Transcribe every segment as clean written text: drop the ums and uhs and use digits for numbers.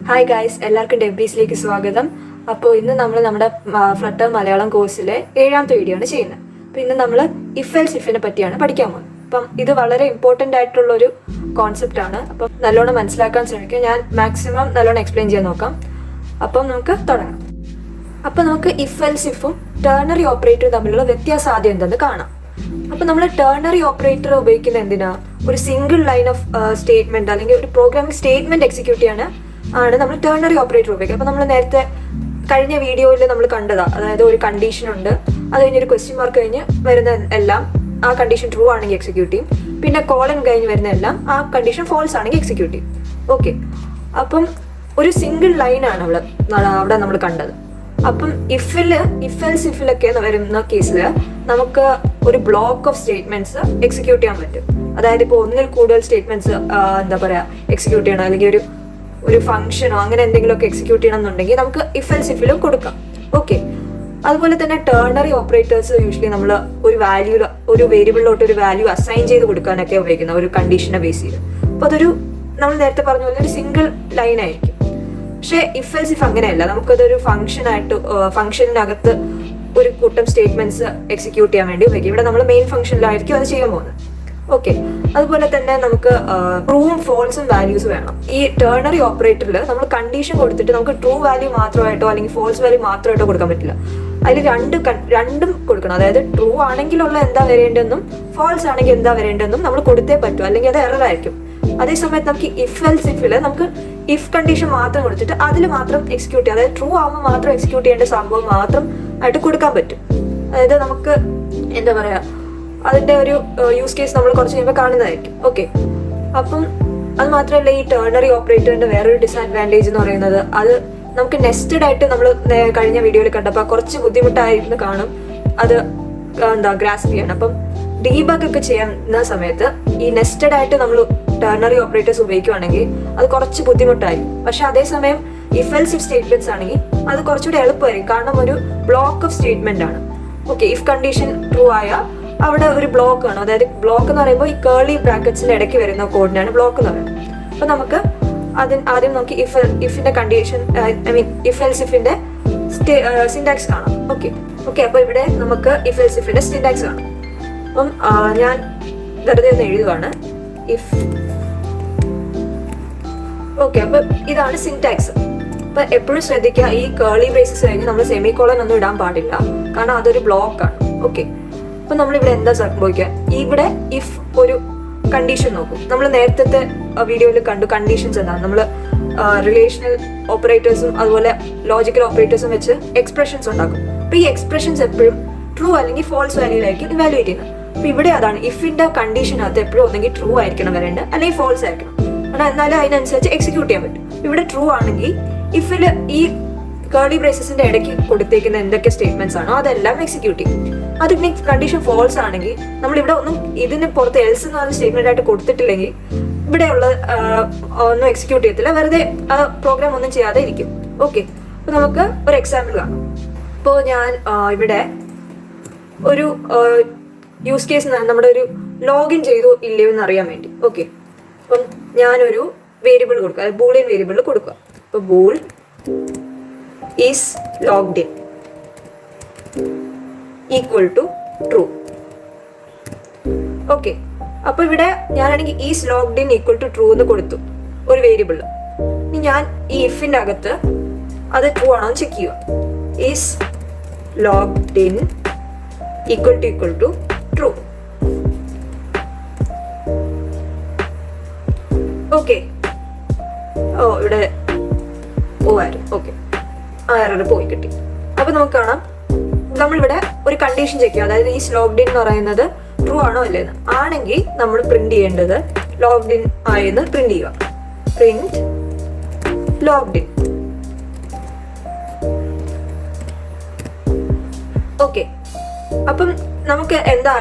Hi guys, എല്ലാവർക്കും ഡെബ്ബീസിലേക്ക് സ്വാഗതം. അപ്പോൾ ഇന്ന് നമ്മൾ നമ്മുടെ ഫ്ലട്ടർ മലയാളം കോഴ്സിലെ 7ാമത്തെ വീഡിയോ ആണ് ചെയ്യുന്നത്. അപ്പോൾ ഇന്ന് നമ്മൾ ഇഫ് എൽസ് ഇഫിനെ പറ്റിയാണ് പഠിക്കാൻ പോകുന്നത്. അപ്പം ഇത് വളരെ ഇമ്പോർട്ടൻ്റ് ആയിട്ടുള്ളൊരു കോൺസെപ്റ്റ് ആണ്. അപ്പം നല്ലോണം മനസ്സിലാക്കാൻ ശ്രമിക്കുക. ഞാൻ മാക്സിമം നല്ലോണം എക്സ്പ്ലെയിൻ ചെയ്യാൻ നോക്കാം. അപ്പം നമുക്ക് തുടങ്ങാം. അപ്പം നമുക്ക് ഇഫ് എൽസ് ഇഫും ടെർണറി ഓപ്പറേറ്ററും തമ്മിലുള്ള വ്യത്യാസം ആദ്യം എന്തെന്ന് കാണാം. അപ്പം നമ്മൾ ടെർണറി ഓപ്പറേറ്റർ ഉപയോഗിക്കുന്നത് എന്തിനാ? ഒരു സിംഗിൾ ലൈൻ ഓഫ് സ്റ്റേറ്റ്മെന്റ് അല്ലെങ്കിൽ ഒരു പ്രോഗ്രാമിംഗ് സ്റ്റേറ്റ്മെന്റ് എക്സിക്യൂട്ട് ആണ് നമ്മൾ ടെർണറി ഓപ്പറേറ്റർ ഉപയോഗിക്കുക. അപ്പം നമ്മൾ നേരത്തെ കഴിഞ്ഞ വീഡിയോയിൽ നമ്മൾ കണ്ടതാണ്. അതായത് ഒരു കണ്ടീഷൻ ഉണ്ട്, അത് കഴിഞ്ഞൊരു ക്വസ്റ്റ്യൻ മാർക്ക് കഴിഞ്ഞ് വരുന്ന എല്ലാം ആ കണ്ടീഷൻ ട്രൂ ആണെങ്കിൽ എക്സിക്യൂട്ട് ചെയ്യും. പിന്നെ കോളൻ കഴിഞ്ഞ് വരുന്ന എല്ലാം ആ കണ്ടീഷൻ ഫോൾസ് ആണെങ്കിൽ എക്സിക്യൂട്ട് ചെയ്യും. ഓക്കെ, അപ്പം ഒരു സിംഗിൾ ലൈനാണ് അവിടെ നമ്മൾ കണ്ടത്. അപ്പം ഇഫ് എൽസ് ഇഫിലൊക്കെ വരുന്ന കേസിൽ നമുക്ക് ഒരു ബ്ലോക്ക് ഓഫ് സ്റ്റേറ്റ്മെന്റ്സ് എക്സിക്യൂട്ട് ചെയ്യാൻ പറ്റും. അതായത് ഇപ്പോൾ ഒന്നിൽ കൂടുതൽ സ്റ്റേറ്റ്മെന്റ്സ് എക്സിക്യൂട്ട് ചെയ്യണം, അല്ലെങ്കിൽ ഒരു ഫംഗ്ഷനോ അങ്ങനെ എന്തെങ്കിലുമൊക്കെ എക്സിക്യൂട്ട് ചെയ്യണം എന്നുണ്ടെങ്കിൽ നമുക്ക് ഇഫ് എൽസ് ഇഫിലും കൊടുക്കാം. ഓക്കെ, അതുപോലെ തന്നെ ടെർണറി ഓപ്പറേറ്റേഴ്സ് യൂഷ്വലി നമ്മൾ ഒരു വേരിയബിളിലോട്ട് ഒരു വാല്യൂ അസൈൻ ചെയ്ത് കൊടുക്കാനൊക്കെ ഉപയോഗിക്കുന്ന ഒരു കണ്ടീഷനെ ബേസ് ചെയ്ത്. അപ്പോൾ അതൊരു നമ്മൾ നേരത്തെ പറഞ്ഞ പോലെ ഒരു സിംഗിൾ ലൈൻ ആയിരിക്കും. പക്ഷേ ഇഫ് എൽസ് ഇഫ് അങ്ങനെയല്ല. നമുക്കതൊരു ഫംഗ്ഷനകത്ത് ഒരു കൂട്ടം സ്റ്റേറ്റ്മെന്റ്സ് എക്സിക്യൂട്ട് ചെയ്യാൻ വേണ്ടി ഉപയോഗിക്കും. ഇവിടെ നമ്മൾ മെയിൻ ഫംഗ്ഷനിലായിരിക്കും അത് ചെയ്യാൻ പോകുന്നത്. ഓക്കെ, അതുപോലെ തന്നെ നമുക്ക് ട്രൂവും ഫോൾസും വാല്യൂസ് വേണം. ഈ ടെർണറി ഓപ്പറേറ്ററിൽ നമ്മൾ കണ്ടീഷൻ കൊടുത്തിട്ട് നമുക്ക് ട്രൂ വാല്യൂ മാത്രമായിട്ടോ അല്ലെങ്കിൽ ഫോൾസ് വാല്യൂ മാത്രമായിട്ടോ കൊടുക്കാൻ പറ്റില്ല. അതിൽ രണ്ടും കൊടുക്കണം. അതായത് ട്രൂ ആണെങ്കിലുള്ള എന്താ വരേണ്ടതെന്നും ഫോൾസ് ആണെങ്കിൽ എന്താ വരേണ്ടതെന്നും നമ്മൾ കൊടുത്തേ പറ്റൂ, അല്ലെങ്കിൽ അത് എറർ ആയിരിക്കും. അതേസമയത്ത് നമുക്ക് ഇഫ് എൽസ് ഇഫിൽ നമുക്ക് ഇഫ് കണ്ടീഷൻ മാത്രം കൊടുത്തിട്ട് അതിൽ മാത്രം എക്സിക്യൂട്ട് ചെയ്യാം. അതായത് ട്രൂ ആകുമ്പോൾ മാത്രം എക്സിക്യൂട്ട് ചെയ്യേണ്ട സംഭവം മാത്രം ആയിട്ട് കൊടുക്കാൻ പറ്റും. അതായത് നമുക്ക് എന്താ പറയാ, അതിന്റെ ഒരു യൂസ് കേസ് നമ്മൾ കുറച്ച് കഴിയുമ്പോൾ കാണുന്നതായിരിക്കും. ഓക്കെ, അപ്പം അത് മാത്രമല്ല, ഈ ടെർണറി ഓപ്പറേറ്ററിന്റെ വേറൊരു ഡിസഡ്വാൻറ്റേജ് എന്ന് പറയുന്നത് അത് നമുക്ക് നെസ്റ്റഡ് ആയിട്ട് നമ്മൾ കഴിഞ്ഞ വീഡിയോയിൽ കണ്ടപ്പോൾ കുറച്ച് ബുദ്ധിമുട്ടായിരുന്നു കാണും അത് ഗ്രാസ്പ് ചെയ്യാൻ. അപ്പം ഡീബഗ് ഒക്കെ ചെയ്യുന്ന സമയത്ത് ഈ നെസ്റ്റഡ് ആയിട്ട് നമ്മൾ ടെർണറി ഓപ്പറേറ്റേഴ്സ് ഉപയോഗിക്കുകയാണെങ്കിൽ അത് കുറച്ച് ബുദ്ധിമുട്ടായി. പക്ഷെ അതേസമയം ഇഫ് എൽസ് ഇഫ് സ്റ്റേറ്റ്മെന്റ്സ് ആണെങ്കിൽ അത് കുറച്ചുകൂടി എളുപ്പമായിരിക്കും. കാരണം ഒരു ബ്ലോക്ക് ഓഫ് സ്റ്റേറ്റ്മെന്റ് ആണ്. ഓക്കെ, ഇഫ് കണ്ടീഷൻ ട്രൂ ആയാൽ അവിടെ ഒരു ബ്ലോക്ക് ആണ്. അതായത് ബ്ലോക്ക് എന്ന് പറയുമ്പോൾ ഈ കേർലി ബ്രാക്കറ്റ്സിന്റെ ഇടയ്ക്ക് വരുന്ന കോഡിനാണ് ബ്ലോക്ക് എന്ന് പറയുന്നത്. അപ്പൊ നമുക്ക് ആദ്യം നമുക്ക് ഇഫിന്റെ കണ്ടീഷൻ ഇഫ് എൽസ് ഇഫിന്റെ സിന്റാക്സ് കാണാം. ഓക്കെ, അപ്പൊ ഇവിടെ നമുക്ക് ഇഫ് എൽസ് ഇഫിന്റെ സിന്റാക്സ് കാണാം. അപ്പം ഞാൻ വെറുതെ ഒന്ന് എഴുതുവാണ്. ഓക്കെ, അപ്പൊ ഇതാണ് സിന്റാക്സ്. അപ്പൊ എപ്പോഴും ശ്രദ്ധിക്കുക, ഈ കേർലി ബ്രേസസ് കഴിഞ്ഞ് നമ്മൾ സെമികോളൻ ഒന്നും ഇടാൻ പാടില്ല, കാരണം അതൊരു ബ്ലോക്ക് ആണ്. ഓക്കെ, അപ്പൊ നമ്മളിവിടെ എന്താ സംഭവിക്കുക, ഇവിടെ ഇഫ് ഒരു കണ്ടീഷൻ നോക്കും. നമ്മൾ നേരത്തെ വീഡിയോയിൽ കണ്ടു കണ്ടീഷൻസ് എന്താണ്. നമ്മൾ റിലേഷണൽ ഓപ്പറേറ്റേഴ്സും അതുപോലെ ലോജിക്കൽ ഓപ്പറേറ്റേഴ്സും വെച്ച് എക്സ്പ്രഷൻസ് ഉണ്ടാക്കും. അപ്പൊ ഈ എക്സ്പ്രഷൻസ് എപ്പോഴും ട്രൂ അല്ലെങ്കിൽ ഫോൾസ് വാല്യൂലായിരിക്കും ഇവാലുവേറ്റ് ചെയ്യുന്നത്. അപ്പൊ ഇവിടെ അതാണ് ഇഫിന്റെ കണ്ടീഷനകത്ത് എപ്പോഴും ഒന്നെങ്കിൽ ട്രൂ ആയിരിക്കണം വരേണ്ടത്, അല്ലെങ്കിൽ ഫോൾസ് ആയിരിക്കണം. കാരണം എന്നാലും അതിനനുസരിച്ച് എക്സിക്യൂട്ട് ചെയ്യാൻ പറ്റും. ഇവിടെ ട്രൂ ആണെങ്കിൽ ഇഫില് ഈ കേർലി ബ്രേസസിന്റെ ഇടയ്ക്ക് കൊടുത്തേക്കുന്ന എന്തൊക്കെ സ്റ്റേറ്റ്മെന്റ്സ് ആണോ അതെല്ലാം എക്സിക്യൂട്ട് ചെയ്യും. അത് കണ്ടീഷൻ ഫോൾസ് ആണെങ്കിൽ നമ്മളിവിടെ ഒന്നും ഇതിന് പുറത്ത് എൽസ് എന്ന് പറഞ്ഞ സ്റ്റേറ്റ്മെന്റ് ആയിട്ട് കൊടുത്തിട്ടില്ലെങ്കിൽ ഇവിടെയുള്ള ഒന്നും എക്സിക്യൂട്ട് ചെയ്യത്തില്ല, വെറുതെ പ്രോഗ്രാം ഒന്നും ചെയ്യാതെ ഇരിക്കും. ഓക്കെ, അപ്പൊ നമുക്ക് ഒരു എക്സാമ്പിൾ കാണാം. ഇപ്പോൾ ഞാൻ ഇവിടെ ഒരു യൂസ് കേസ് നമ്മുടെ ഒരു ലോഗിൻ ചെയ്തു ഇല്ലയോ എന്ന് അറിയാൻ വേണ്ടി. ഓക്കെ, അപ്പം ഞാനൊരു വേരിയബിൾ കൊടുക്കുക, ബൂളിയൻ വേരിയബിൾ കൊടുക്കുക. ഇപ്പൊ bool is logged in equal to true. Okay, അപ്പൊ ഇവിടെ ഞാനാണെങ്കിൽ is logged in equal to true എന്ന് കൊടുത്തു ഒരു വേരിയബിൾ. ഇനി ഞാൻ ഈ ഇഫിന്റെ അകത്ത് അത് ട്രൂ ആണോ എന്ന് ചെക്ക് ചെയ്യുക. Is logged in equal to true. Okay, ഇവിടെ ആയിരുന്നു. ഓക്കെ, ആ എറർ പോയി കിട്ടി. അപ്പൊ നമുക്ക് കാണാം, നമ്മളിവിടെ ഒരു കണ്ടീഷൻ ചെക്ക് ചെയ്യുക. അതായത് ഈ ലോഗ്ഡ് ഇൻ എന്ന് പറയുന്നത് ട്രൂ ആണോ അല്ലേന്ന്. ആണെങ്കിൽ നമ്മൾ പ്രിന്റ് ചെയ്യേണ്ടത് ലോഗ്ഡ് ഇൻ ആയെന്ന് പ്രിന്റ് ചെയ്യുക. Print logged in. ഓക്കെ, അപ്പം നമുക്ക് എന്താ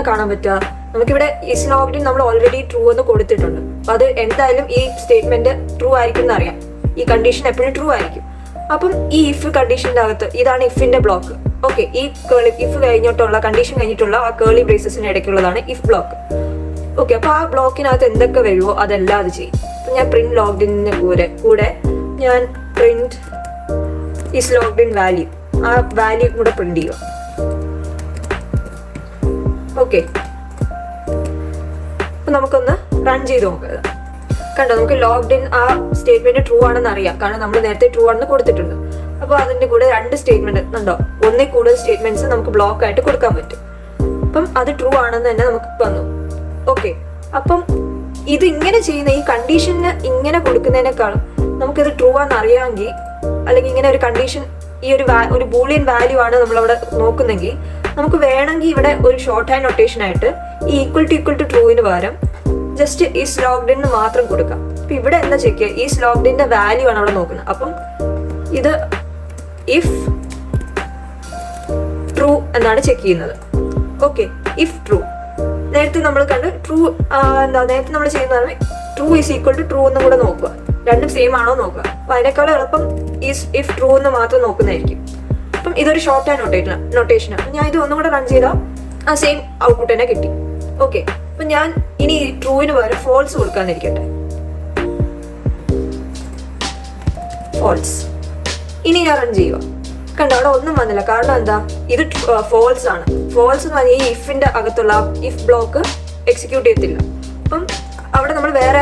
കാണാൻ പറ്റുക, നമുക്കിവിടെ ഈസ് ലോഗ്ഡ് ഇൻ നമ്മൾ ഓൾറെഡി ട്രൂ എന്ന് കൊടുത്തിട്ടുണ്ട്. അപ്പൊ അത് എന്തായാലും ഈ സ്റ്റേറ്റ്മെന്റ് ട്രൂ ആയിരിക്കും എന്നറിയാം. ഈ കണ്ടീഷൻ എപ്പോഴും ട്രൂ ആയിരിക്കും. അപ്പം ഈ ഇഫ് കണ്ടീഷന്റെ അകത്ത് ഇതാണ് ഇഫിന്റെ ബ്ലോക്ക്. ഓക്കെ, ഈ ഇഫ് കഴിഞ്ഞിട്ടുള്ള കണ്ടീഷൻ കഴിഞ്ഞിട്ടുള്ള ആ കേർലി ബ്രേസസിന് ഇടയ്ക്കുള്ളതാണ് ഇഫ് ബ്ലോക്ക്. ഓക്കെ, അപ്പൊ ആ ബ്ലോക്കിനകത്ത് എന്തൊക്കെ വരുമോ അതെല്ലാം അത് ചെയ്യും. അപ്പൊ ഞാൻ പ്രിന്റ് ലോഗ്ഡിന് കൂടെ ഞാൻ print is logged in value, ആ വാല്യൂ കൂടെ പ്രിന്റ് ചെയ്യുക. ഓക്കെ, അപ്പൊ നമുക്കൊന്ന് റൺ ചെയ്ത് നോക്കുക. കണ്ടോ, നമുക്ക് ലോഗ്ഡ് ഇൻ ആ സ്റ്റേറ്റ്മെന്റ് ട്രൂ ആണെന്ന് അറിയാം, കാരണം നമ്മൾ നേരത്തെ ട്രൂ ആണെന്ന് കൊടുത്തിട്ടുണ്ട്. അപ്പോൾ അതിന്റെ കൂടെ 2 സ്റ്റേറ്റ്മെന്റ് ഉണ്ടോ, ഒന്നിൽ കൂടുതൽ സ്റ്റേറ്റ്മെന്റ്സ് നമുക്ക് ബ്ലോക്ക് ആയിട്ട് കൊടുക്കാൻ പറ്റും. അപ്പം അത് ട്രൂ ആണെന്ന് തന്നെ നമുക്ക് വന്നു. ഓക്കെ, അപ്പം ഇത് ഇങ്ങനെ ചെയ്യുന്ന ഈ കണ്ടീഷന് ഇങ്ങനെ കൊടുക്കുന്നതിനേക്കാളും നമുക്കിത് ട്രൂ ആണെന്ന് അറിയാമെങ്കിൽ, അല്ലെങ്കിൽ ഇങ്ങനെ ഒരു കണ്ടീഷൻ ഈ ഒരു ബൂളിയൻ വാല്യൂ ആണ് നമ്മളവിടെ നോക്കുന്നെങ്കിൽ, നമുക്ക് വേണമെങ്കിൽ ഇവിടെ ഒരു ഷോർട്ട് ഹാൻഡ് നൊട്ടേഷൻ ആയിട്ട് ഈ ഈക്വൽ ടു ട്രൂവിന് പകരം ജസ്റ്റ് ഈസ് ലോഗ്ഡ് ഇൻ മാത്രം കൊടുക്കാം. അപ്പൊ ഇവിടെ എന്താ ചെക്ക് ചെയ്യുക, ഈസ് ലോഗ്ഡ് ഇന്റെ വാല്യൂ ആണ് അവിടെ നോക്കുന്നത്. അപ്പം ഇത് ഇഫ് ട്രൂ എന്നാണ് ചെക്ക് ചെയ്യുന്നത്. ഓക്കെ, ഇഫ് ട്രൂ നേരത്തെ നമ്മൾ കണ്ട് ട്രൂ നേരത്തെ നമ്മൾ ചെയ്യുന്നതാണ് true is equal to true എന്നും കൂടെ നോക്കുക, രണ്ടും സെയിം ആണോ നോക്കുക. അപ്പൊ അതിനേക്കാളും എളുപ്പം ഈസ് ഇഫ് ട്രൂ എന്ന് മാത്രം നോക്കുന്നതായിരിക്കും. അപ്പം ഇതൊരു ഷോർട്ട് ഹാൻഡ് നൊട്ടേഷനാണ്. ഞാൻ ഇത് ഒന്നും കൂടെ റൺ ചെയ്താൽ ആ സെയിം ഔട്ട്പുട്ട് തന്നെ കിട്ടി. ഓക്കെ, അപ്പൊ ഞാൻ ഇനി ട്രൂവിന് പകരം ഫോൾസ് കൊടുക്കാന്നിരിക്കട്ടെ. ഫോൾസ്. ഇനി ഞാൻ റൺ ചെയ്യുക. കണ്ടോ, അവിടെ ഒന്നും വന്നില്ല. കാരണം എന്താ, ഇത് ഫോൾസ് ആണ്. ഫോൾസ് എന്ന് പറഞ്ഞാൽ ഈ ഇഫിന്റെ അകത്തുള്ള ഇഫ് ബ്ലോക്ക് എക്സിക്യൂട്ട് ചെയ്യത്തില്ല. അപ്പം അവിടെ നമ്മൾ വേറെ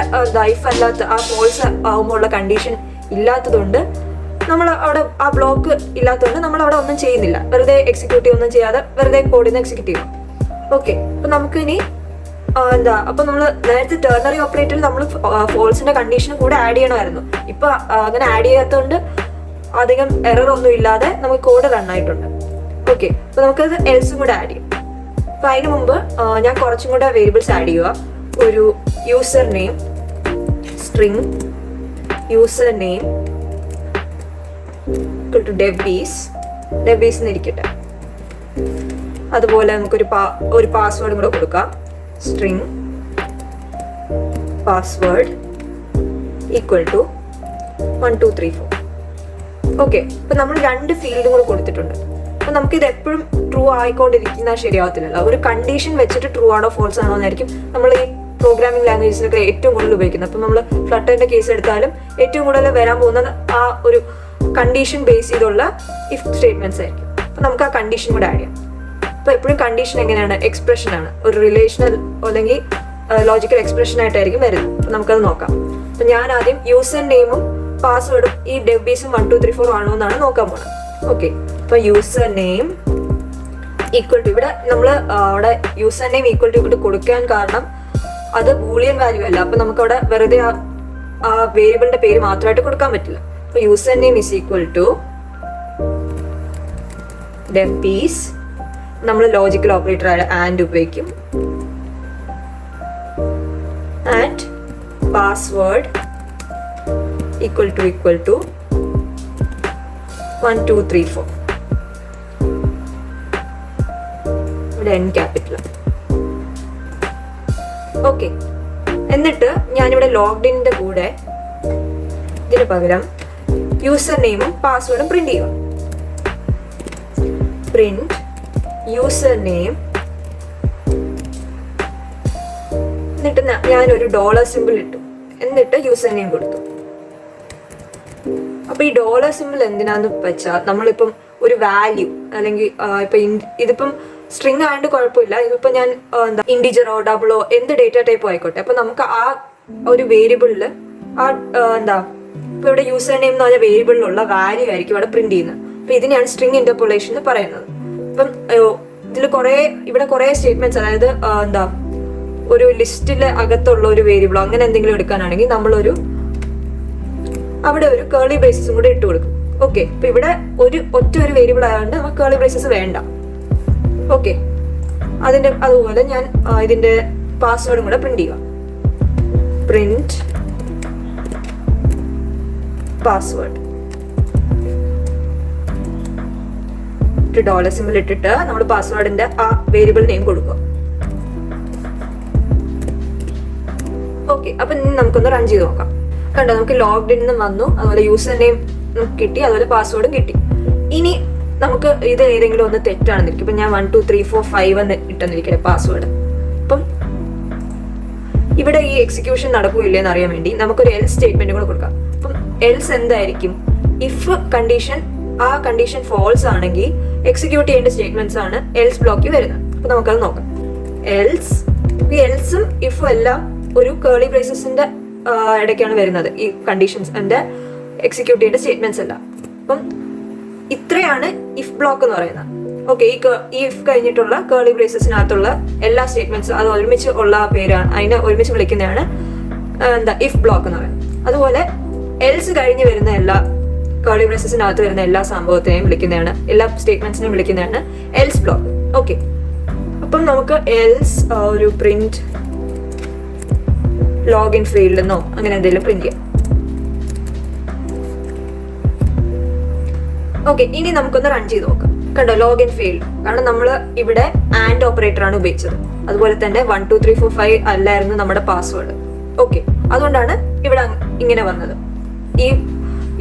ഇഫ് അല്ലാത്ത ആ ഫോൾസ് ആകുമ്പോൾ ഉള്ള കണ്ടീഷൻ ഇല്ലാത്തതുകൊണ്ട് നമ്മൾ അവിടെ ആ ബ്ലോക്ക് ഇല്ലാത്തതുകൊണ്ട് നമ്മൾ അവിടെ ഒന്നും ചെയ്യുന്നില്ല. വെറുതെ എക്സിക്യൂട്ട് ഒന്നും ചെയ്യാതെ വെറുതെ കോഡിൽ നിന്ന് എക്സിക്യൂട്ട് ചെയ്യും. ഓക്കെ, അപ്പൊ നമുക്ക് ഇനി അപ്പൊ നമ്മൾ നേരത്തെ ടെർണറി ഓപ്പറേറ്ററിൽ നമ്മൾ ഫോൾസിന്റെ കണ്ടീഷൻ കൂടെ ആഡ് ചെയ്യണമായിരുന്നു. ഇപ്പൊ അങ്ങനെ ആഡ് ചെയ്യാത്തതുകൊണ്ട് അധികം എറർ ഒന്നും ഇല്ലാതെ നമുക്ക് കോഡ് റൺ ആയിട്ടുണ്ട്. ഓക്കെ, അപ്പൊ നമുക്കത് എൽസും കൂടെ ആഡ് ചെയ്യും. അപ്പൊ അതിന് മുമ്പ് ഞാൻ കുറച്ചും കൂടെ വേരിയബിൾസ് ആഡ് ചെയ്യുക. ഒരു user name string user name ഡെബീസ് എന്നിരിക്കട്ടെ. അതുപോലെ നമുക്കൊരു ഒരു പാസ്വേഡ് കൂടെ കൊടുക്കാം. String password equal to 1 2 3 4. Okay, അപ്പൊ നമ്മൾ 2 ഫീൽഡും കൂടെ കൊടുത്തിട്ടുണ്ട്. അപ്പൊ നമുക്കിത് എപ്പോഴും ട്രൂ ആയിക്കൊണ്ടിരിക്കുന്ന ശരിയാവത്തില്ലല്ലോ. ഒരു കണ്ടീഷൻ വെച്ചിട്ട് ട്രൂ ആണോ ഫോൾസ് ആണോ എന്നായിരിക്കും നമ്മൾ ഈ പ്രോഗ്രാമിംഗ് ലാംഗ്വേജസിലൊക്കെ ഏറ്റവും കൂടുതൽ ഉപയോഗിക്കുന്നത്. അപ്പം നമ്മൾ ഫ്ലട്ടറിന്റെ കേസ് എടുത്താലും ഏറ്റവും കൂടുതൽ വരാൻ പോകുന്നത് ആ ഒരു കണ്ടീഷൻ ബേസ് ചെയ്തുള്ള ഇഫ് സ്റ്റേറ്റ്മെന്റ്സ് ആയിരിക്കും. അപ്പൊ നമുക്ക് ആ കണ്ടീഷൻ കൂടെ ആഡ് ചെയ്യാം. അപ്പൊ എപ്പോഴും കണ്ടീഷൻ എങ്ങനെയാണ്, എക്സ്പ്രഷൻ ആണ്, ഒരു റിലേഷണൽ അല്ലെങ്കിൽ ലോജിക്കൽ എക്സ്പ്രഷൻ ആയിട്ടായിരിക്കും വരുന്നത്. അപ്പൊ നമുക്കത് നോക്കാം. അപ്പൊ ഞാൻ ആദ്യം യൂസർ നെയിമും പാസ്വേഡും ഈ ഡെബീസും 1 2 3 4 ആണോ എന്നാണ് നോക്കാൻ പോകുന്നത്. ഓക്കെ, അപ്പൊ യൂസർ നെയിം ഈക്വൽ ടു, ഇവിടെ നമ്മൾ അവിടെ യൂസർ നെയിം ഈക്വൽ ടു കൊടുക്കാൻ കാരണം അത് ബൂളിയൻ വാല്യൂ അല്ല. അപ്പൊ നമുക്ക് അവിടെ വെറുതെ ആ വേരിയബിളിന്റെ പേര് മാത്രമായിട്ട് കൊടുക്കാൻ പറ്റില്ല. അപ്പൊ user name is equal to ഡെബീസ്, നമ്മൾ ലോജിക്കൽ ഓപ്പറേറ്റർ ആയ ആൻഡ് ഉപയോഗിക്കും, ആൻഡ് പാസ്വേഡ് ഈക്വൽ ടു 1 2 3 4. ഇവിടെ എൻ ക്യാപിറ്റൽ. ഓക്കെ, എന്നിട്ട് ഞാനിവിടെ ലോഗ്ഡിന്റെ കൂടെ ഇതിന് പകരം യൂസർ നെയിമും പാസ്വേഡും പ്രിന്റ് ചെയ്യുക. പ്രിന്റ് യൂസർ നെയിം, എന്നിട്ട് ഞാനൊരു ഡോളർ സിമ്പിൾ ഇട്ടു, എന്നിട്ട് യൂസർ നെയിം കൊടുത്തു. അപ്പൊ ഈ ഡോളർ സിമ്പിൾ എന്തിനാന്ന് വെച്ചാൽ നമ്മളിപ്പം ഒരു വാല്യൂ അല്ലെങ്കിൽ ഇപ്പൊ ഇതിപ്പം സ്ട്രിങ് ആയതുകൊണ്ട് കുഴപ്പമില്ല. ഇതിപ്പോ ഞാൻ ഇൻഡിജറോ ഡബിളോ എന്ത് ഡേറ്റ ടൈപ്പോ ആയിക്കോട്ടെ, അപ്പൊ നമുക്ക് ആ ഒരു വേരിയബിളിൽ ആ ഇപ്പൊ ഇവിടെ യൂസർ നെയിം എന്ന് പറഞ്ഞ വേരിയബിളിലുള്ള വാല്യൂ ആയിരിക്കും ഇവിടെ പ്രിന്റ് ചെയ്യുന്നത്. അപ്പൊ ഇതിനെയാണ് സ്ട്രിങ് ഇന്റർപോളേഷൻ എന്ന് പറയുന്നത്. അപ്പം ഇവിടെ കുറെ സ്റ്റേറ്റ്മെന്റ്സ്, അതായത് ഒരു ലിസ്റ്റിലെ അകത്തുള്ള ഒരു വേരിയബിളോ അങ്ങനെ എന്തെങ്കിലും എടുക്കാനാണെങ്കിൽ നമ്മളൊരു അവിടെ ഒരു കേർലി ബ്രേസസും കൂടെ ഇട്ട് കൊടുക്കും. ഓക്കെ, അപ്പൊ ഇവിടെ ഒറ്റ ഒരു വേരിയബിൾ ആയതുകൊണ്ട് നമുക്ക് കേർലി ബ്രേസസ് വേണ്ട. ഓക്കെ, അതുപോലെ ഞാൻ ഇതിന്റെ പാസ്വേഡും കൂടെ പ്രിന്റ് ചെയ്യുക. പ്രിന്റ് പാസ്വേഡ് ഡോളർ സിമ്പിൾ ഇട്ടിട്ട് നമ്മൾ പാസ്വേഡിന്റെ ആ വേരിയബിൾ നെയിം കൊടുക്കുക. ഓക്കെ, അപ്പൊ നമുക്കൊന്ന് റൺ ചെയ്ത് നോക്കാം. കണ്ടോ, നമുക്ക് ലോഗ്ഡ് ഇൻ വന്നു, അതുപോലെ യൂസർ നെയിം കിട്ടി, അതുപോലെ പാസ്വേഡും കിട്ടി. ഇനി നമുക്ക് ഇത് ഏതെങ്കിലും ഒന്ന് തെറ്റാണെന്നിരിക്കും. ഇപ്പൊ ഞാൻ 1 2 3 4 5 എന്ന് ഇട്ടെന്നിരിക്കട്ടെ പാസ്വേഡ്. അപ്പം ഇവിടെ ഈ എക്സിക്യൂഷൻ നടക്കൂല്ലേ എന്ന് അറിയാൻ വേണ്ടി നമുക്കൊരു എൽസ് സ്റ്റേറ്റ്മെന്റ് കൂടെ കൊടുക്കാം. അപ്പം എൽസ് എന്തായിരിക്കും? ഇഫ് കണ്ടീഷൻ ആ കണ്ടീഷൻ ഫോൾസ് ആണെങ്കിൽ എക്സിക്യൂട്ട് ചെയ്യേണ്ട സ്റ്റേറ്റ്മെന്റ്സ് ആണ് എൽസ് ബ്ലോക്കിൽ വരുന്നത്. അപ്പൊ നമുക്കത് നോക്കാം. എൽസും ഇഫും എല്ലാം ഒരു കേളി ബ്രേസസിന്റെ ഇടയ്ക്കാണ് വരുന്നത്, ഈ കണ്ടീഷൻസ് എന്റെ എക്സിക്യൂട്ട് ചെയ്യേണ്ട സ്റ്റേറ്റ്മെന്റ്സ് എല്ലാം. അപ്പം ഇത്രയാണ് ഇഫ് ബ്ലോക്ക് എന്ന് പറയുന്നത്. ഓക്കെ, ഈ ഇഫ് കഴിഞ്ഞിട്ടുള്ള കേളി ബ്രേസസിനകത്തുള്ള എല്ലാ സ്റ്റേറ്റ്മെന്റ്സും അത് ഒരുമിച്ച് ഉള്ള പേരാണ്, അതിനെ ഒരുമിച്ച് വിളിക്കുന്നതാണ് ഇഫ് ബ്ലോക്ക് എന്ന് പറയുന്നത്. അതുപോലെ എൽസ് കഴിഞ്ഞ് വരുന്ന എല്ലാ കേളി ബ്രേസസിനകത്ത് വരുന്ന എല്ലാ സംഭവത്തെയും വിളിക്കുന്നതാണ്, എല്ലാ സ്റ്റേറ്റ്മെന്റ്സിനെയും വിളിക്കുന്നതാണ് എൽസ് ബ്ലോക്ക്. ഓക്കെ, അപ്പം നമുക്ക് എൽസ് ഒരു പ്രിന്റ് ലോഗിൻ ഫീൽഡിൽ നിന്നോ അങ്ങനെ എന്തെങ്കിലും പ്രിന്റ് ചെയ്യാം. ഓക്കെ, ഇനി നമുക്കൊന്ന് റൺ ചെയ്ത് നോക്കാം. കണ്ടോ, ലോഗിൻ ഫീൽഡ്, കാരണം നമ്മൾ ഇവിടെ ആൻഡ് ഓപ്പറേറ്റർ ആണ് ഉപയോഗിച്ചത്. അതുപോലെ തന്നെ 1 2 3 4 5 അല്ലായിരുന്നു നമ്മുടെ പാസ്വേഡ്. ഓക്കെ, അതുകൊണ്ടാണ് ഇവിടെ ഇങ്ങനെ വന്നത്. ഈ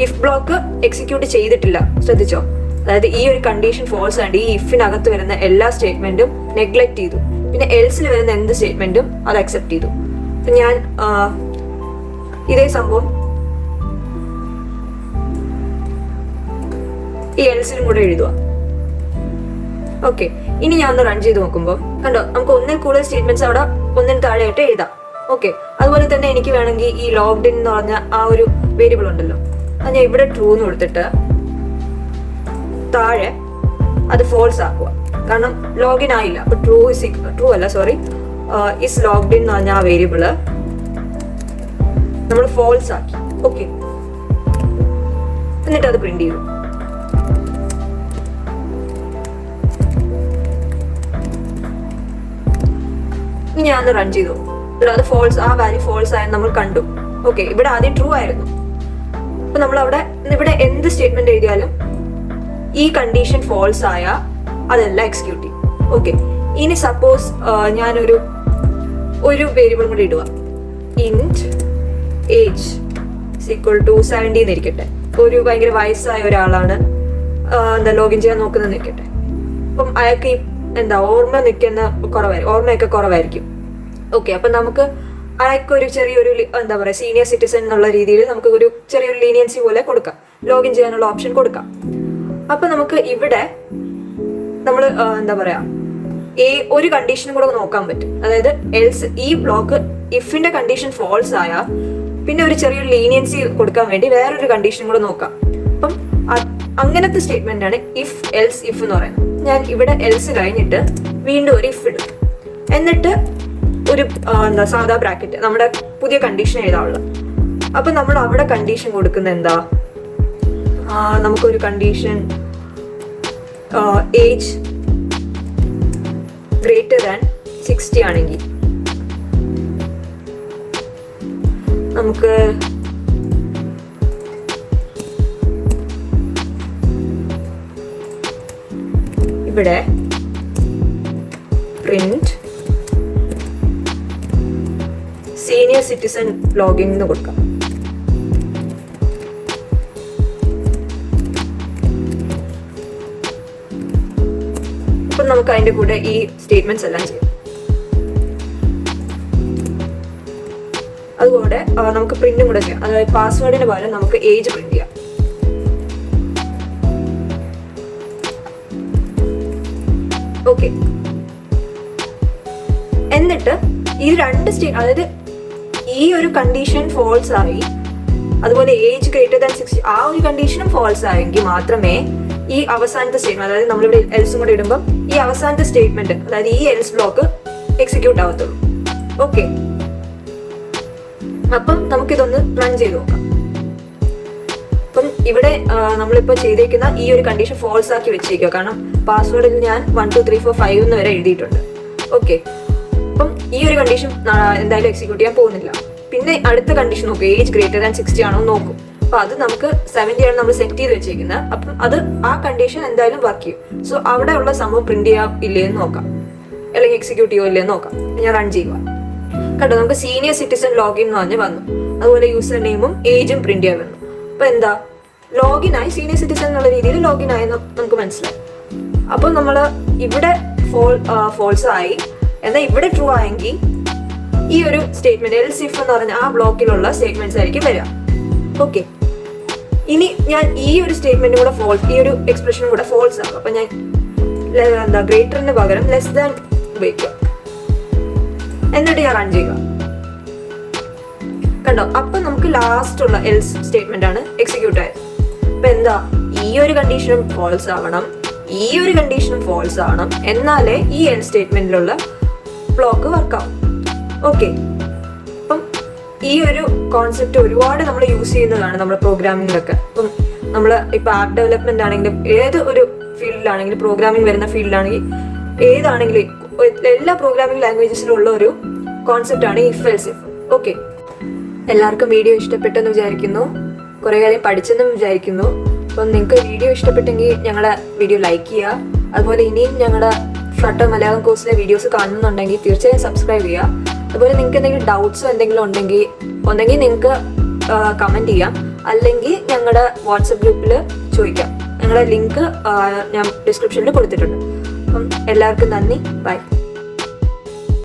ഇഫ് ബ്ലോക്ക് എക്സിക്യൂട്ട് ചെയ്തിട്ടില്ല, ശ്രദ്ധിച്ചോ? അതായത് ഈ ഒരു കണ്ടീഷൻ ഫോൾസ് ആയിട്ട് ഈ ഇഫിനകത്ത് വരുന്ന എല്ലാ സ്റ്റേറ്റ്മെന്റും നെഗ്ലക്ട് ചെയ്തു. പിന്നെ എൽസിൽ വരുന്ന എന്ത് സ്റ്റേറ്റ്മെന്റും അത് അക്സെപ്റ്റ് ചെയ്തു. ഞാൻ ഇതേ സംഭവം ഈ എൽസിലും കൂടെ എഴുതുക. ഓക്കെ, ഇനി ഞാൻ ഒന്ന് റൺ ചെയ്ത് നോക്കുമ്പോൾ കണ്ടോ, നമുക്ക് ഒന്നിൽ കൂടുതൽ സ്റ്റേറ്റ്മെന്റ്സ് അവിടെ ഒന്നിന് താഴെയായിട്ട് എഴുതാം. ഓക്കെ, അതുപോലെ തന്നെ എനിക്ക് വേണമെങ്കിൽ ഈ ലോഗ്ഡ് ഇൻ എന്ന് പറഞ്ഞ ആ ഒരു വേരിയബിൾ ഉണ്ടല്ലോ, അത് ഞാൻ ഇവിടെ ട്രൂ എന്ന് കൊടുത്തിട്ട് താഴെ അത് ഫോൾസ് ആക്കുക. കാരണം ലോഗിൻ ആയില്ല. അപ്പൊ ഇസ് ലോഗ്ഡ് ഇൻ എന്ന് പറഞ്ഞ ആ വേരിയബിള് നമ്മൾ ഫോൾസ് ആക്കി. ഓക്കെ, എന്നിട്ട് അത് പ്രിന്റ് ചെയ്തു. ഇനി ഞാൻ റൺ ചെയ്തു. അത് ഫോൾസ്, ആ വാല്യൂ ഫോൾസ് ആയെന്ന് നമ്മൾ കണ്ടു. ഓക്കെ, ഇവിടെ ആദ്യം ട്രൂ ആയിരുന്നു. അപ്പൊ നമ്മൾ ഇവിടെ എന്ത് സ്റ്റേറ്റ്മെന്റ് എഴുതിയാലും ഈ കണ്ടീഷൻ ഫോൾസ് ആയ അതെല്ലാം എക്സിക്യൂട്ട് ചെയ്യും. ഓക്കെ, ഇനി സപ്പോസ് ഞാനൊരു വേരിയബിൾ കൂടി ഇടുക, ഇന്റ് ഏജ് ഈക്വൽ ടു 70 എന്നിരിക്കട്ടെ. ഒരു ഭയങ്കര വയസ്സായ ഒരാളാണ് ലോഗിൻ ചെയ്യാൻ നോക്കുന്നത് നിൽക്കട്ടെ. അപ്പം അയാൾക്ക് ഓർമ്മയൊക്കെ കുറവായിരിക്കും. ഓക്കെ, അപ്പൊ നമുക്ക് അയാൾക്ക് ഒരു ചെറിയൊരു സീനിയർ സിറ്റിസൺ എന്നുള്ള രീതിയിൽ നമുക്ക് ഒരു ചെറിയൊരു ലീനിയൻസി പോലെ കൊടുക്കാം, ലോഗിൻ ചെയ്യാനുള്ള ഓപ്ഷൻ കൊടുക്കാം. അപ്പൊ നമുക്ക് ഇവിടെ നമ്മൾ ഒരു കണ്ടീഷനും കൂടെ നോക്കാൻ പറ്റും. അതായത് എൽസ് ഈ ബ്ലോക്ക് ഇഫിന്റെ കണ്ടീഷൻ ഫോൾസ് ആയ പിന്നെ ഒരു ചെറിയൊരു ലീനിയൻസി കൊടുക്കാൻ വേണ്ടി വേറൊരു കണ്ടീഷനും കൂടെ നോക്കാം. അപ്പം അങ്ങനത്തെ സ്റ്റേറ്റ്മെന്റ് ആണ് ഇഫ് എൽസ് ഇഫ് എന്ന് പറയുന്നത്. ഞാൻ ഇവിടെ എൽസ് കഴിഞ്ഞിട്ട് വീണ്ടും ഒരു ഇഫ് ഇടും, എന്നിട്ട് ഒരു സാധാ ബ്രാക്കറ്റ് നമ്മുടെ പുതിയ കണ്ടീഷൻ എഴുതാനുള്ളത്. അപ്പൊ നമ്മൾ അവിടെ കണ്ടീഷൻ കൊടുക്കുന്ന എന്താ, നമുക്കൊരു കണ്ടീഷൻ ഏജ് ഗ്രേറ്റർ ദാൻ 60 ആണെങ്കിൽ നമുക്ക് ഇവിടെ പ്രിന്റ് സീനിയർ സിറ്റിസൺ ലോഗിൻ എന്ന് കൊടുക്കാം. അപ്പൊ നമുക്ക് അതിന്റെ കൂടെ ഈ സ്റ്റേറ്റ്മെന്റ്സ് എല്ലാം ചെയ്യാം. അതുകൂടെ നമുക്ക് പ്രിന്റും കൂടെ ചെയ്യാം. അതായത് പാസ്വേഡിന് പകരം നമുക്ക് ഏജ് പ്രിന്റ് ചെയ്യാം. ഓക്കെ, എന്നിട്ട് ഈ രണ്ട് അതായത് ഈ ഒരു കണ്ടീഷൻ ഫോൾസ് ആയി, അതുപോലെ ഏജ് ഗ്രേറ്റർ ദാൻ 60 ആ ഒരു കണ്ടീഷനും ഫോൾസ് ആയെങ്കിൽ മാത്രമേ ഈ അവസാനത്തെ സ്റ്റേറ്റ്മെന്റ്, അതായത് നമ്മളിവിടെ എൽസും കൂടെ ഇടുമ്പോൾ ഈ അവസാനത്തെ സ്റ്റേറ്റ്മെന്റ്, അതായത് ഈ എൽസ് ബ്ലോക്ക് എക്സിക്യൂട്ട് ആവത്തുള്ളൂ. ഓക്കെ, അപ്പം നമുക്കിതൊന്ന് റൺ ചെയ്ത് നോക്കാം. അപ്പം ഇവിടെ നമ്മളിപ്പോൾ ചെയ്തേക്കുന്ന ഈ ഒരു കണ്ടീഷൻ ഫോൾസ് ആക്കി വെച്ചേക്കുക. കാരണം പാസ്വേഡിൽ ഞാൻ 1 2 3 4 5 എന്ന് വരെ എഴുതിയിട്ടുണ്ട്. ഓക്കെ, അപ്പം ഈ ഒരു കണ്ടീഷൻ എന്തായാലും എക്സിക്യൂട്ട് ചെയ്യാൻ പോകുന്നില്ല. പിന്നെ അടുത്ത കണ്ടീഷൻ നോക്കും, ഏജ് ഗ്രേറ്റർ ദാൻ 60 ആണോ നോക്കും. അപ്പൊ അത് നമുക്ക് 70 ആണ് നമ്മൾ സെറ്റ് ചെയ്ത് വെച്ചേക്കുന്നത്. അപ്പം അത് ആ കണ്ടീഷൻ എന്തായാലും വർക്ക് ചെയ്യും. സോ അവിടെ ഉള്ള സംഭവം പ്രിന്റ് ചെയ്യാം ഇല്ലേന്ന് നോക്കാം, അല്ലെങ്കിൽ എക്സിക്യൂട്ട് ചെയ്യോ ഇല്ലേന്ന് നോക്കാം. ഞാൻ റൺ ചെയ്യുക. കണ്ടോ, നമുക്ക് സീനിയർ സിറ്റിസൺ ലോഗിൻ എന്ന് പറഞ്ഞ് വന്നു. അതുപോലെ യൂസർ നെയിമും ഏജും പ്രിന്റ് ചെയ്യാൻ വന്നു. അപ്പൊ എന്താ, ലോഗിൻ ആയി, സീനിയർ സിറ്റിസൺ എന്നുള്ള രീതിയിൽ ലോഗിൻ ആയി നമുക്ക് മനസ്സിലായി. അപ്പൊ നമ്മള് ഇവിടെ ഫോൾസ് ആയി, എന്നാൽ ഇവിടെ ട്രൂ ആയെങ്കിൽ ഈ ഒരു സ്റ്റേറ്റ്മെന്റ് എൽസ് ഇഫ് എന്ന് പറഞ്ഞ ആ ബ്ലോക്കിലുള്ള സ്റ്റേറ്റ്മെന്റ്സ് ആയിരിക്കും വരിക. ഓക്കെ, ഇനി ഞാൻ ഈ ഒരു സ്റ്റേറ്റ്മെന്റും കൂടെ ഫോൾസ്, ഈ ഒരു എക്സ്പ്രഷനും കൂടെ ഫോൾസ് ആകും. അപ്പൊ ഞാൻ ഗ്രേറ്ററിന് പകരം ലെസ് ദാൻ ഉപയോഗിക്കുക. എന്നിട്ട് ഞാൻ റൺ ചെയ്യുക. കണ്ടോ, അപ്പൊ നമുക്ക് ലാസ്റ്റ് ഉള്ള എൽസ് സ്റ്റേറ്റ്മെന്റ് ആണ് എക്സിക്യൂട്ട് ആയത്. അപ്പൊ എന്താ, ഈ ഒരു കണ്ടീഷനും ഫോൾസ് ആവണം, ഈ ഒരു കണ്ടീഷനും ഫോൾസ് ആവണം, എന്നാലേ ഈ എൽ സ്റ്റേറ്റ്മെന്റിലുള്ള ബ്ലോക്ക് വർക്കാവും. ഓക്കെ, അപ്പം ഈ ഒരു കോൺസെപ്റ്റ് ഒരുപാട് നമ്മൾ യൂസ് ചെയ്യുന്നതാണ് നമ്മുടെ പ്രോഗ്രാമിങ്ങിലൊക്കെ. ഇപ്പം നമ്മൾ ഇപ്പൊ ആപ്പ് ഡെവലപ്മെന്റ് ആണെങ്കിലും ഏത് ഒരു ഫീൽഡിലാണെങ്കിലും, പ്രോഗ്രാമിംഗ് വരുന്ന ഫീൽഡിലാണെങ്കിൽ ഏതാണെങ്കിലും എല്ലാ പ്രോഗ്രാമിംഗ് ലാംഗ്വേജസിലും ഉള്ള ഒരു കോൺസെപ്റ്റാണ് ഇഫ് എൽസ് ഇഫ്. ഓക്കെ, എല്ലാവർക്കും വീഡിയോ ഇഷ്ടപ്പെട്ടെന്ന് വിചാരിക്കുന്നു, കുറേ കാര്യം പഠിച്ചെന്നും വിചാരിക്കുന്നു. അപ്പം നിങ്ങൾക്ക് വീഡിയോ ഇഷ്ടപ്പെട്ടെങ്കിൽ ഞങ്ങളുടെ വീഡിയോ ലൈക്ക് ചെയ്യുക. അതുപോലെ ഇനിയും ഞങ്ങളുടെ ഫ്ലട്ടർ മലയാളം കോഴ്സിലെ വീഡിയോസ് കാണുന്നുണ്ടെങ്കിൽ തീർച്ചയായും സബ്സ്ക്രൈബ് ചെയ്യുക. അതുപോലെ നിങ്ങൾക്ക് എന്തെങ്കിലും ഡൗട്ട്സോ എന്തെങ്കിലും ഉണ്ടെങ്കിൽ നിങ്ങൾക്ക് കമൻറ്റ് ചെയ്യാം, അല്ലെങ്കിൽ ഞങ്ങളുടെ വാട്സപ്പ് ഗ്രൂപ്പിൽ ചോദിക്കാം. ഞങ്ങളുടെ ലിങ്ക് ഞാൻ ഡിസ്ക്രിപ്ഷനിൽ കൊടുത്തിട്ടുണ്ട്. അപ്പം എല്ലാവർക്കും നന്ദി, ബൈ.